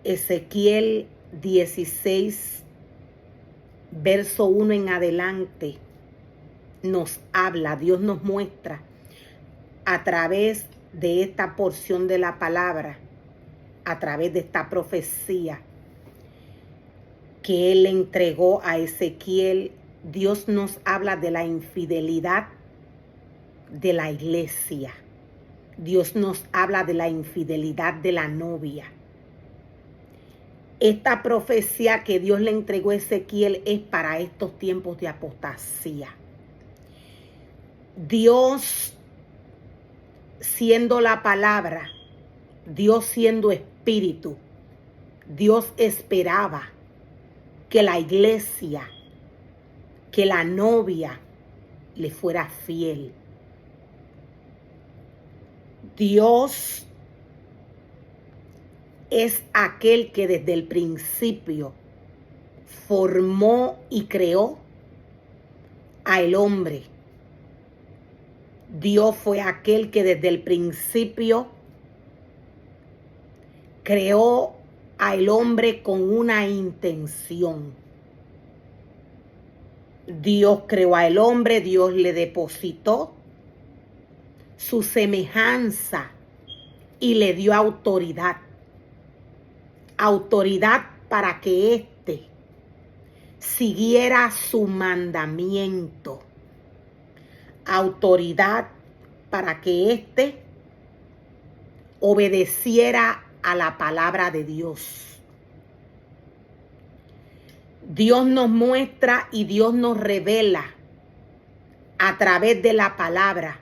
Ezequiel 16, verso 1 en adelante, nos habla, Dios nos muestra a través de esta porción de la palabra, a través de esta profecía que Él le entregó a Ezequiel. Dios nos habla de la infidelidad de la iglesia. Dios nos habla de la infidelidad de la novia. Esta profecía que Dios le entregó a Ezequiel es para estos tiempos de apostasía. Dios siendo la palabra, Dios siendo espíritu, Dios esperaba que la iglesia, que la novia le fuera fiel. Dios es aquel que desde el principio formó y creó al hombre. Dios fue aquel que desde el principio creó al hombre con una intención. Dios creó al hombre, Dios le depositó su semejanza y le dio autoridad. Autoridad para que éste siguiera su mandamiento. Autoridad para que éste obedeciera a la palabra de Dios. Dios nos muestra y Dios nos revela a través de la palabra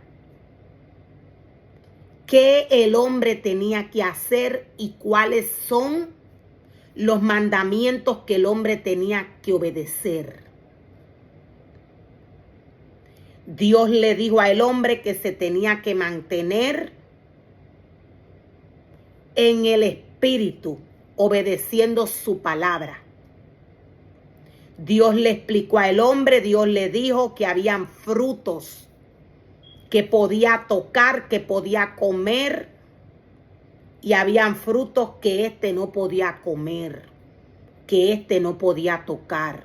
qué el hombre tenía que hacer y cuáles son los mandamientos que el hombre tenía que obedecer. Dios le dijo al hombre que se tenía que mantener en el espíritu, obedeciendo su palabra. Dios le explicó al hombre, Dios le dijo que habían frutos que podía tocar, que podía comer, y habían frutos que éste no podía comer, que éste no podía tocar.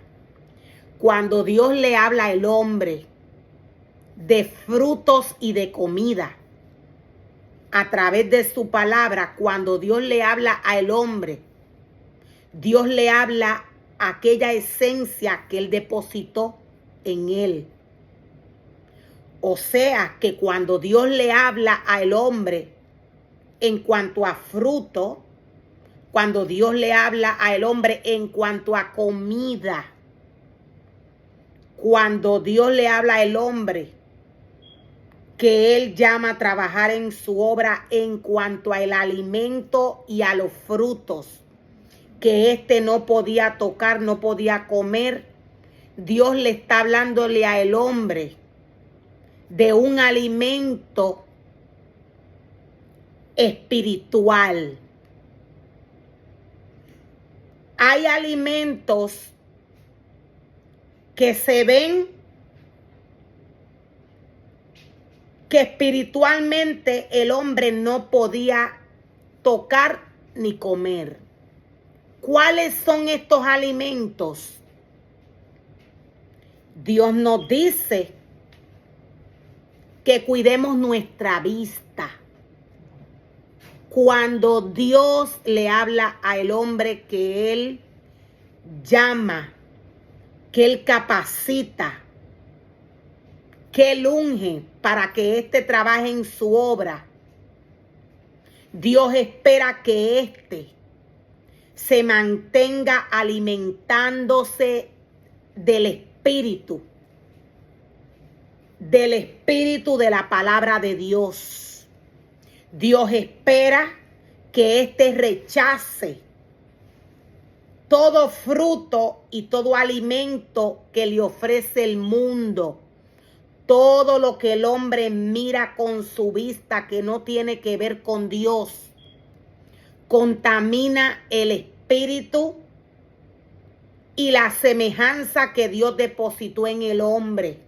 Cuando Dios le habla al hombre de frutos y de comida a través de su palabra, cuando Dios le habla al hombre, Dios le habla aquella esencia que Él depositó en él. O sea que cuando Dios le habla al hombre en cuanto a fruto, cuando Dios le habla al hombre en cuanto a comida, cuando Dios le habla al hombre que Él llama a trabajar en su obra en cuanto al alimento y a los frutos que éste no podía tocar, no podía comer, Dios le está hablándole al hombre de un alimento espiritual. Hay alimentos que se ven que espiritualmente el hombre no podía tocar ni comer. ¿Cuáles son estos alimentos? Dios nos dice que cuidemos nuestra vista. Cuando Dios le habla al hombre que Él llama, que Él capacita, que Él unge para que éste trabaje en su obra, Dios espera que éste se mantenga alimentándose del espíritu de la palabra de Dios. Dios espera que éste rechace todo fruto y todo alimento que le ofrece el mundo. Todo lo que el hombre mira con su vista que no tiene que ver con Dios, contamina el espíritu y la semejanza que Dios depositó en el hombre.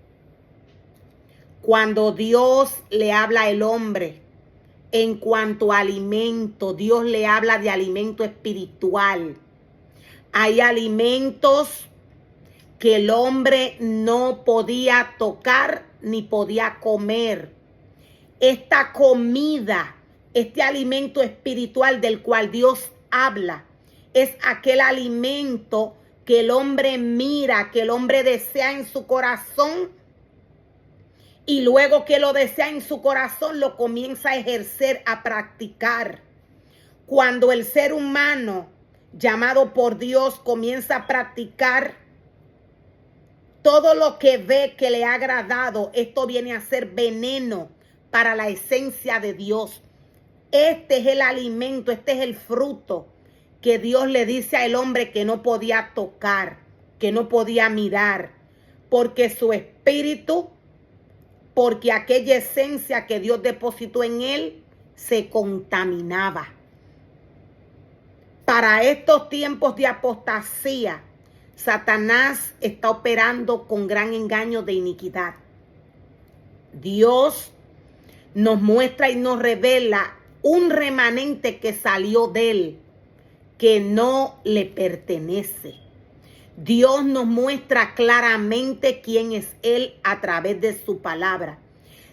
Cuando Dios le habla al hombre En cuanto a alimento, Dios le habla de alimento espiritual. Hay alimentos que el hombre no podía tocar ni podía comer. Esta comida, este alimento espiritual del cual Dios habla, es aquel alimento que el hombre mira, que el hombre desea en su corazón, y luego que lo desea en su corazón, lo comienza a ejercer, a practicar. Cuando el ser humano, llamado por Dios, comienza a practicar todo lo que ve que le ha agradado, esto viene a ser veneno para la esencia de Dios. Este es el alimento, este es el fruto que Dios le dice al hombre que no podía tocar, que no podía mirar, porque su espíritu, porque aquella esencia que Dios depositó en él se contaminaba. Para estos tiempos de apostasía, Satanás está operando con gran engaño de iniquidad. Dios nos muestra y nos revela un remanente que salió de él, que no le pertenece. Dios nos muestra claramente quién es él a través de su palabra.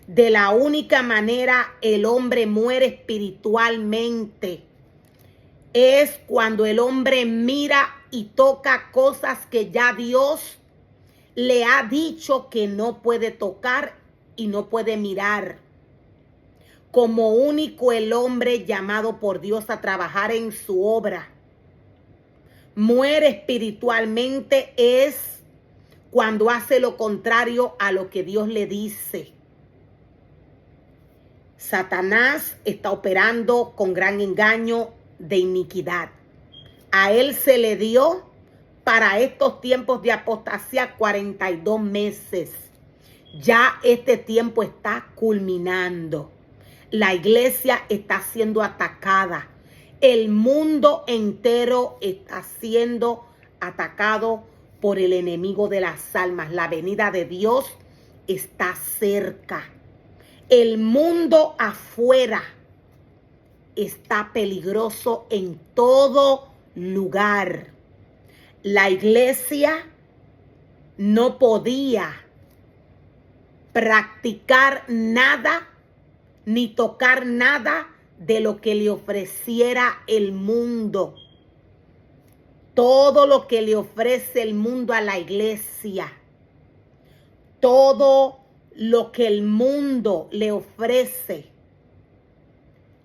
De la única manera el hombre muere espiritualmente es cuando el hombre mira y toca cosas que ya Dios le ha dicho que no puede tocar y no puede mirar. Como único el hombre llamado por Dios a trabajar en su obra muere espiritualmente es cuando hace lo contrario a lo que Dios le dice. Satanás está operando con gran engaño de iniquidad. A él se le dio para estos tiempos de apostasía 42 meses. Ya este tiempo está culminando. La iglesia está siendo atacada. El mundo entero está siendo atacado por el enemigo de las almas. La venida de Dios está cerca. El mundo afuera está peligroso en todo lugar. La iglesia no podía practicar nada ni tocar nada de lo que le ofreciera el mundo. Todo lo que le ofrece el mundo a la iglesia, todo lo que el mundo le ofrece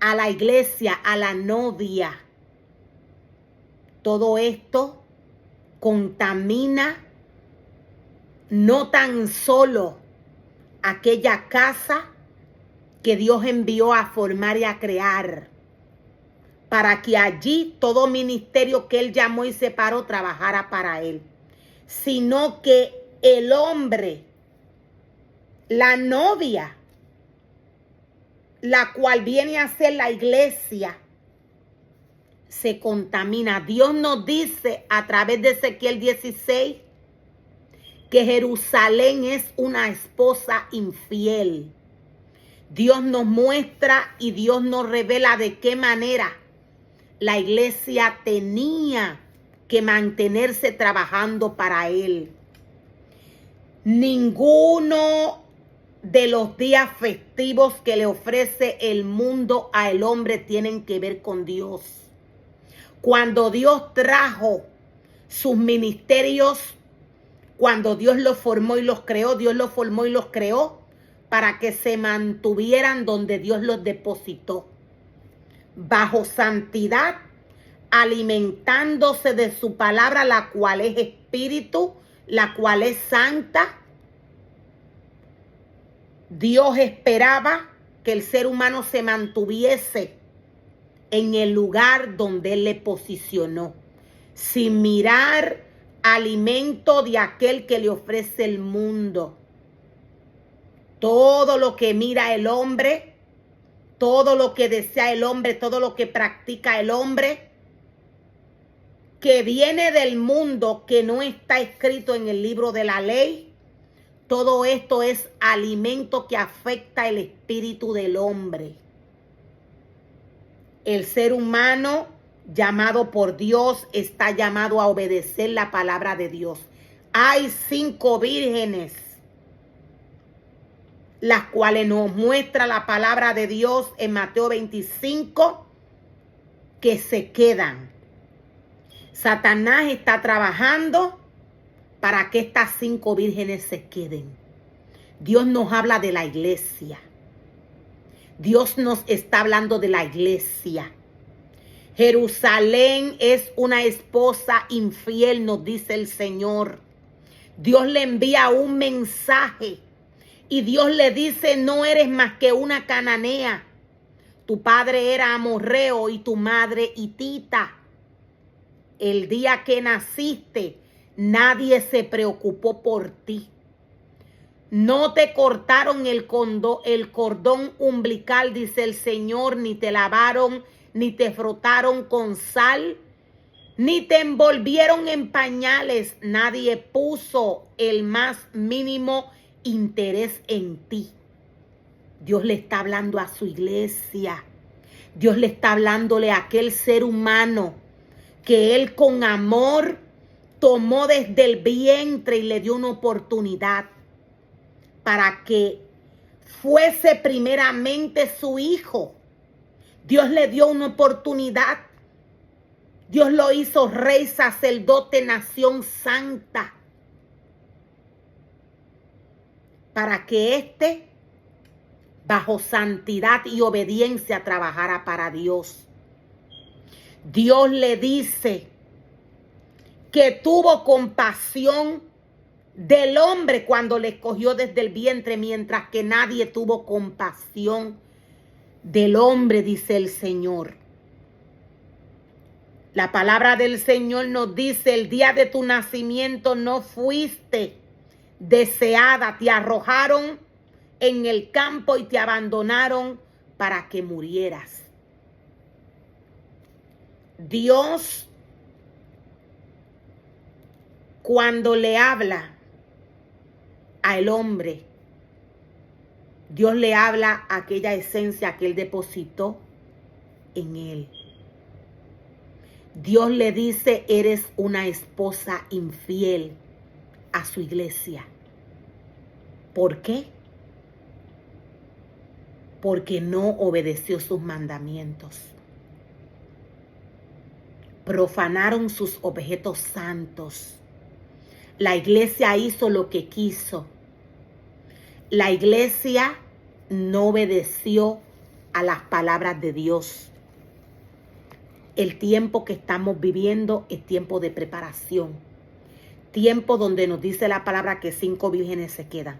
a la iglesia, a la novia, todo esto contamina no tan solo aquella casa que Dios envió a formar y a crear, para que allí todo ministerio que Él llamó y separó trabajara para Él, sino que el hombre, la novia, la cual viene a ser la iglesia, se contamina. Dios nos dice a través de Ezequiel 16 que Jerusalén es una esposa infiel. Dios nos muestra y Dios nos revela de qué manera la iglesia tenía que mantenerse trabajando para Él. Ninguno de los días festivos que le ofrece el mundo al hombre tienen que ver con Dios. Cuando Dios trajo sus ministerios, cuando Dios los formó y los creó, Dios los formó y los creó para que se mantuvieran donde Dios los depositó, bajo santidad, alimentándose de su palabra, la cual es espíritu, la cual es santa. Dios esperaba que el ser humano se mantuviese en el lugar donde Él le posicionó, sin mirar alimento de aquel que le ofrece el mundo. Todo lo que mira el hombre, todo lo que desea el hombre, todo lo que practica el hombre, que viene del mundo, que no está escrito en el libro de la ley, todo esto es alimento que afecta el espíritu del hombre. El ser humano llamado por Dios está llamado a obedecer la palabra de Dios. Hay 5 vírgenes, las cuales nos muestra la palabra de Dios en Mateo 25, que se quedan. Satanás está trabajando para que estas 5 vírgenes se queden. Dios nos habla de la iglesia. Dios nos está hablando de la iglesia. Jerusalén es una esposa infiel, nos dice el Señor. Dios le envía un mensaje y Dios le dice: no eres más que una cananea. Tu padre era amorreo y tu madre hitita. El día que naciste, nadie se preocupó por ti. No te cortaron el cordón umbilical, dice el Señor, ni te lavaron, ni te frotaron con sal, ni te envolvieron en pañales. Nadie puso el más mínimo interés en ti. Dios le está hablando a su iglesia. Dios le está hablándole a aquel ser humano que Él con amor tomó desde el vientre y le dio una oportunidad para que fuese primeramente su hijo. Dios le dio una oportunidad. Dios lo hizo rey, sacerdote, nación santa, para que bajo santidad y obediencia trabajara para Dios. Dios le dice que tuvo compasión del hombre cuando le escogió desde el vientre, mientras que nadie tuvo compasión del hombre, dice el Señor. La palabra del Señor nos dice: el día de tu nacimiento no fuiste deseada, te arrojaron en el campo y te abandonaron para que murieras. Dios, cuando le habla al hombre, Dios le habla a aquella esencia que Él depositó en él. Dios le dice: eres una esposa infiel a su iglesia. ¿Por qué? Porque no obedeció sus mandamientos. Profanaron sus objetos santos. La iglesia hizo lo que quiso. La iglesia no obedeció a las palabras de Dios. El tiempo que estamos viviendo es tiempo de preparación. Tiempo donde nos dice la palabra que 5 vírgenes se quedan.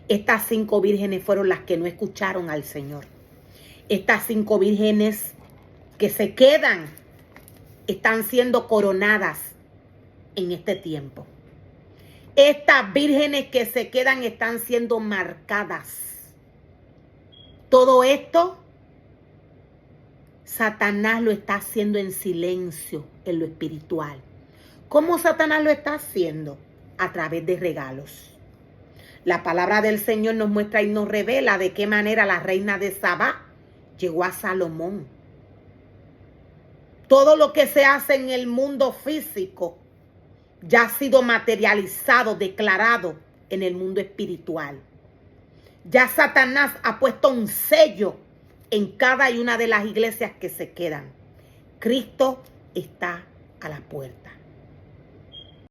Estas 5 vírgenes fueron las que no escucharon al Señor. Estas 5 vírgenes que se quedan están siendo coronadas en este tiempo. Estas vírgenes que se quedan están siendo marcadas. Todo esto, Satanás lo está haciendo en silencio, en lo espiritual. ¿Cómo Satanás lo está haciendo? A través de regalos. La palabra del Señor nos muestra y nos revela de qué manera la reina de Sabá llegó a Salomón. Todo lo que se hace en el mundo físico ya ha sido materializado, declarado en el mundo espiritual. Ya Satanás ha puesto un sello en cada una de las iglesias que se quedan. Cristo está a la puerta.